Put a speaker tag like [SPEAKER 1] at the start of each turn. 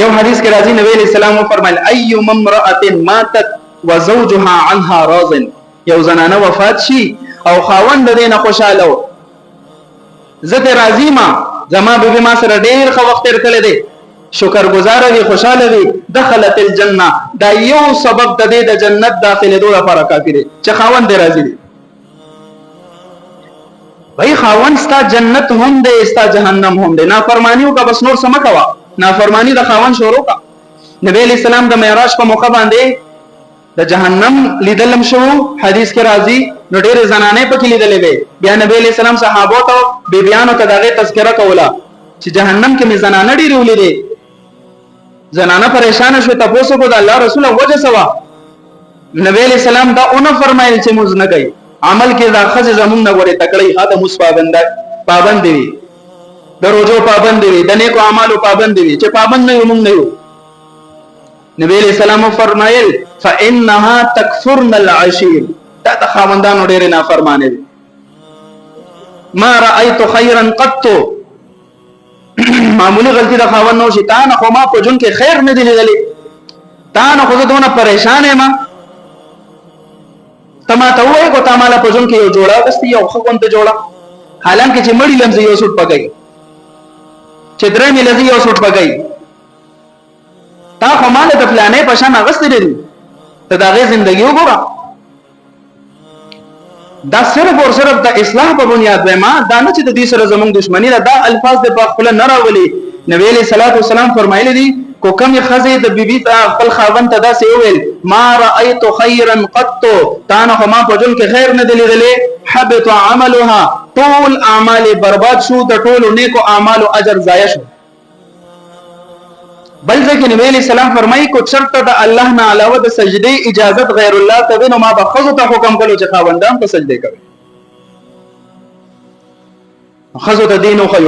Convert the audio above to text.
[SPEAKER 1] یو حدیث کې راځي نبی علیہ السلام فرمایل ايو امرأة ماتت وزوجها عنها راض، یو زنانه وفات شي او خاوند دې نه خوشاله و، زه ته راضی ما، زما به ما سره ډیر ښه وخت تیر کړی دی، شکر گزار وي، خوشاله وي، دخلت الجنه، دا یو سبب د دې د جنت داخله دوه لپاره کافی دی چې خاوند دې راضی دی. بھائی خاوند ستا جنت هم دی ستا جهنم هم دی، نافرمانی وکړه بس نور څه مه کوه، نافرمانی د خاوند شروع کا. نبی علیہ السلام د معراج په موقع باندې د جهنم لیدلم شو، حدیث کې راځي نو ډېر زنانې پکې لیدلې وي. بیا نبی علیہ السلام صحابو ته بیبیانو ته دغه تذکرہ کوله چې جهنم کې مې زنانه ډېرې ولیدې. زنانه پریشان شو، تاسو کو د الله رسول وجه سوا. نبی علیہ السلام دا اون فرمایل چې موږ نه کوي عمل کې دا خځه زمون نه غوړي تکړی هدا پابند وي، د روزو پابند وي، د نیکو اعمالو پابند وي، چې پابند نه موږ نه یو. نبی علیہ السلام فرمایل فانها تکفرن العشیر، دا د خاوندانو ډېر نافرمانه دي. ما رأيت خيرا قط، معمولی غلطی د خاوند نو شي، تا نه خو ما په جون کې خیر نه دی لیدلی، تا نه خو دونه پریشان یم، تما ته وای کو تا مالا په جون کې یو جوړه غستې یو خوند ته جوړه، حالانکه چې مړی لمزه یو سوټ پګي، چې درې مې لذي یو سوټ پګي، تا خو مالا د پلانې په شان غستې دي، ته دا غي ژوندۍ وګوره. دا صرف اور صرف د اصلاح په بنیاد دی، ما دا نه چې د دې سره زمونږ دښمنی ده، دا الفاظ د په خپل نه راولي. نبی علیہ الصلوۃ والسلام فرمایلی دي کو کم خزه د بیبي ته خپل خاوند ته دا سی ویل ما رأيت خيرا قط، تا نه ما په جون کې خیر نه دی لیدلې، حبط عملها، ټول اعمال برباد شو، د ټولو نیکو اعمالو اجر ضایع شو. بل ځکه نبی علیہ السلام فرمایي کو چرته د الله نه علاوه د سجدي اجازت غیر الله ته نو ما به خزو ته حکم کړو چې خاوندان په سجده کوي، خزو ته دین خو